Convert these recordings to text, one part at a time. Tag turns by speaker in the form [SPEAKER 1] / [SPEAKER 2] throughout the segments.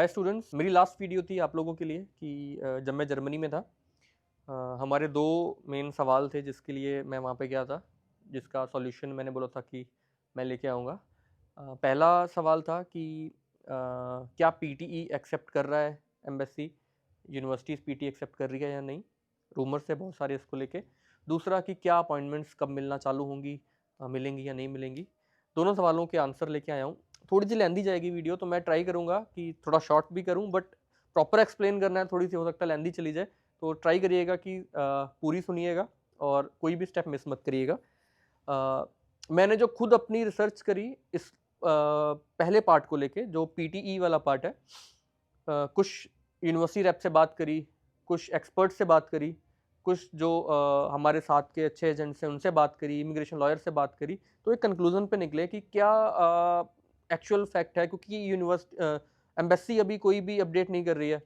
[SPEAKER 1] Hi students, मेरी last video थी आप लोगों के लिए कि जब मैं जर्मनी में था हमारे दो मेन सवाल थे जिसके लिए मैं वहाँ पे गया था, जिसका सॉल्यूशन मैंने बोला था कि मैं लेके आऊँगा। पहला सवाल था कि क्या पीटीई एक्सेप्ट कर रहा है एम्बेसी, यूनिवर्सिटीज़ पीटी एक्सेप्ट कर रही है या नहीं। रूमर्स है बहुत सारे इसको लेके। दूसरा कि क्या अपॉइंटमेंट्स कब मिलना चालू होंगी, मिलेंगी या नहीं मिलेंगी। दोनों सवालों के आंसर लेके आया हूँ। थोड़ी सी लेंदी जाएगी वीडियो, तो मैं ट्राई करूँगा कि थोड़ा शॉर्ट भी करूँ, बट प्रॉपर एक्सप्लेन करना है, थोड़ी सी हो सकता है लेंदी चली जाए, तो ट्राई करिएगा कि पूरी सुनिएगा और कोई भी स्टेप मिस मत करिएगा। मैंने जो खुद अपनी रिसर्च करी इस पहले पार्ट को लेके, जो पीटीई वाला पार्ट है, कुछ यूनिवर्सिटी रैप से बात करी, कुछ एक्सपर्ट से बात करी, कुछ जो हमारे साथ के अच्छे एजेंट्स हैं उनसे बात करी, इमिग्रेशन लॉयर से बात करी, तो एक कंक्लूजन पे निकले कि क्या एक्चुअल फैक्ट है, क्योंकि यूनिवर्सिटी एम्बेसी अभी कोई भी अपडेट नहीं कर रही है,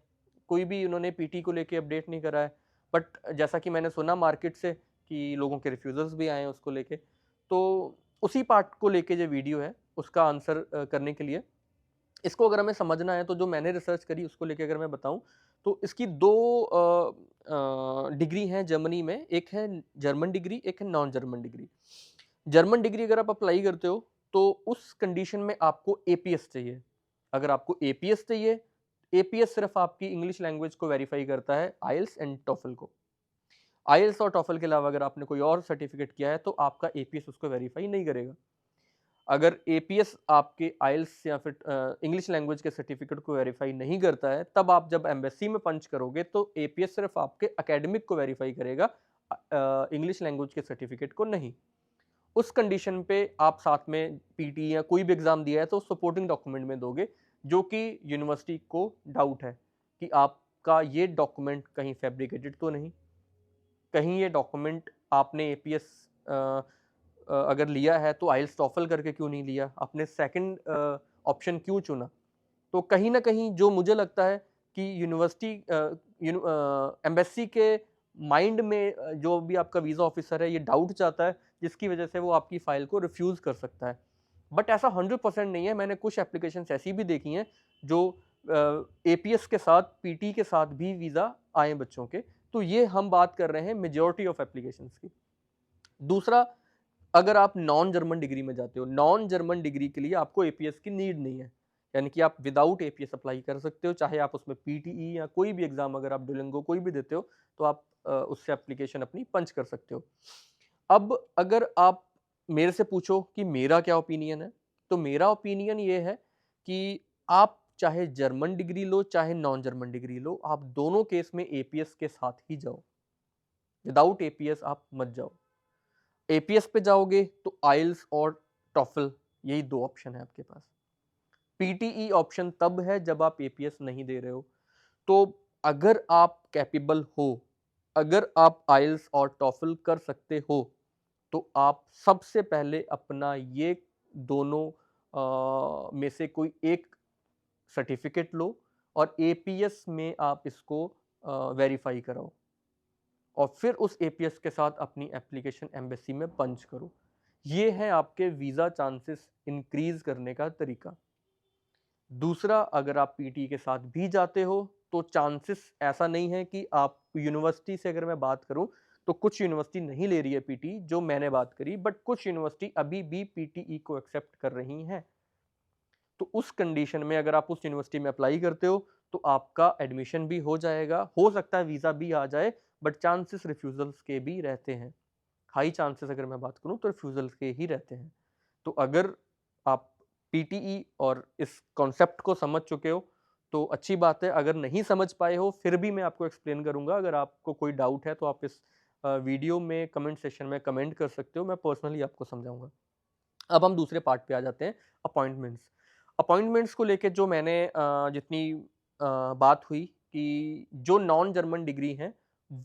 [SPEAKER 1] कोई भी उन्होंने पीटी को लेके अपडेट नहीं करा है। बट जैसा कि मैंने सुना मार्केट से कि लोगों के रिफ्यूजल्स भी आए हैं उसको लेके, तो उसी पार्ट को लेके जो वीडियो है उसका आंसर करने के लिए, इसको अगर हमें समझना है तो जो मैंने रिसर्च करी उसको लेके अगर मैं बताऊं, तो इसकी दो डिग्री हैं जर्मनी में। एक है जर्मन डिग्री, एक है non German degree. German degree अगर आप अप्लाई करते हो तो उस कंडीशन में आपको एपीएस चाहिए। अगर आपको एपीएस चाहिए, एपीएस सिर्फ आपकी इंग्लिश लैंग्वेज को वेरीफाई करता है, आइल्स एंड टॉफल को। आइल्स और टॉफल के अलावा अगर आपने कोई और सर्टिफिकेट किया है तो आपका एपीएस उसको वेरीफाई नहीं करेगा। अगर एपीएस आपके आइल्स या फिर इंग्लिश लैंग्वेज के सर्टिफिकेट को वेरीफाई नहीं करता है, तब आप जब एम्बेसी में पंच करोगे तो एपीएस सिर्फ आपके एकेडमिक को वेरीफाई करेगा, इंग्लिश लैंग्वेज के सर्टिफिकेट को नहीं। उस कंडीशन पे आप साथ में पीटी या कोई भी एग्जाम दिया है तो सपोर्टिंग डॉक्यूमेंट में दोगे, जो कि यूनिवर्सिटी को डाउट है कि आपका ये डॉक्यूमेंट कहीं फैब्रिकेटेड तो नहीं, कहीं ये डॉक्यूमेंट आपने एपीएस अगर लिया है तो आइल्स टॉफल करके क्यों नहीं लिया, आपने सेकंड ऑप्शन क्यों चुना। तो कहीं ना कहीं जो मुझे लगता है कि यूनिवर्सिटी एम्बेसी के माइंड में जो भी आपका वीज़ा ऑफिसर है ये डाउट चाहता है, जिसकी वजह से वो आपकी फाइल को रिफ्यूज़ कर सकता है। बट ऐसा 100% नहीं है। मैंने कुछ एप्लीकेशंस ऐसी भी देखी हैं जो एपीएस के साथ, पीटी के साथ भी वीज़ा आए बच्चों के। तो ये हम बात कर रहे हैं मेजॉरिटी ऑफ एप्लीकेशंस की। दूसरा, अगर आप नॉन जर्मन डिग्री में जाते हो, नॉन जर्मन डिग्री के लिए आपको एपीएस की नीड नहीं है, यानी कि आप विदाउट एपीएस अप्लाई कर सकते हो, चाहे आप उसमें पीटीई या कोई भी एग्जाम, अगर आप डुओलिंगो कोई भी देते हो तो आप उससे एप्लीकेशन अपनी पंच कर सकते हो। अब अगर आप मेरे से पूछो कि मेरा क्या ओपिनियन है, तो मेरा ओपिनियन ये है कि आप चाहे जर्मन डिग्री लो चाहे नॉन जर्मन डिग्री लो, आप दोनों केस में एपीएस के साथ ही जाओ। विदाउट एपीएस आप मत जाओ। एपीएस पे जाओगे तो आइल्स और टॉफल, यही दो ऑप्शन है आपके पास। पीटीई ऑप्शन तब है जब आप एपीएस नहीं दे रहे हो। तो अगर आप कैपेबल हो, अगर आप आइल्स और टॉफल कर सकते हो, तो आप सबसे पहले अपना ये दोनों में से कोई एक सर्टिफिकेट लो और एपीएस में आप इसको वेरीफाई कराओ और फिर उस एपीएस के साथ अपनी एप्लीकेशन एम्बेसी में पंच करो। ये है आपके वीज़ा चांसेस इंक्रीज करने का तरीका। दूसरा, अगर आप पीटी के साथ भी जाते हो तो चांसेस ऐसा नहीं है कि आप यूनिवर्सिटी से, अगर मैं बात करूं तो कुछ यूनिवर्सिटी नहीं ले रही है पीटी जो मैंने बात करी, बट कुछ यूनिवर्सिटी अभी भी पीटीई को एक्सेप्ट कर रही हैं। तो उस कंडीशन में अगर आप उस यूनिवर्सिटी में अप्लाई करते हो तो आपका एडमिशन भी हो जाएगा, हो सकता है वीज़ा भी आ जाए, बट चांसेस रिफ्यूजल्स के भी रहते हैं। हाई चांसेस अगर मैं बात करूं तो रिफ्यूजल्स के ही रहते हैं। तो अगर आप पीटीई और इस कॉन्सेप्ट को समझ चुके हो तो अच्छी बात है। अगर नहीं समझ पाए हो फिर भी मैं आपको एक्सप्लेन करूंगा। अगर आपको कोई डाउट है तो आप इस वीडियो में कमेंट सेक्शन में कमेंट कर सकते हो, मैं पर्सनली आपको समझाऊंगा। अब हम दूसरे पार्ट पे आ जाते हैं, अपॉइंटमेंट्स। अपॉइंटमेंट्स को लेके जो मैंने जितनी बात हुई कि जो नॉन जर्मन डिग्री हैं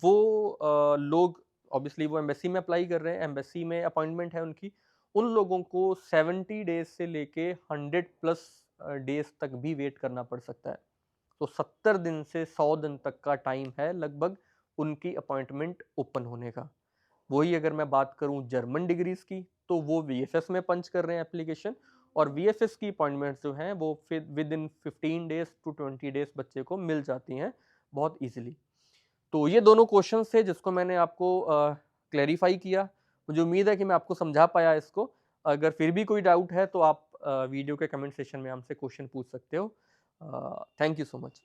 [SPEAKER 1] वो लोग ऑब्वियसली वो एम्बेसी में अप्लाई कर रहे हैं, एम्बेसी में अपॉइंटमेंट है उनकी। उन लोगों को 70 डेज से लेके 100+ डेज तक भी वेट करना पड़ सकता है। तो 70 दिन से 100 दिन तक का टाइम है लगभग उनकी अपॉइंटमेंट ओपन होने का। वही अगर मैं बात करूं जर्मन डिग्रीज की, तो वो वीएफएस में पंच कर रहे हैं एप्लीकेशन, और वीएफएस की अपॉइंटमेंट्स जो हैं वो फिर within 15 days to 20 days बच्चे को मिल जाती हैं बहुत ईजिली। तो ये दोनों क्वेश्चंस थे जिसको मैंने आपको क्लैरिफाई किया। मुझे उम्मीद है कि मैं आपको समझा पाया इसको। अगर फिर भी कोई डाउट है तो आप वीडियो के कमेंट सेक्शन में हमसे क्वेश्चन पूछ सकते हो। Thank you so much.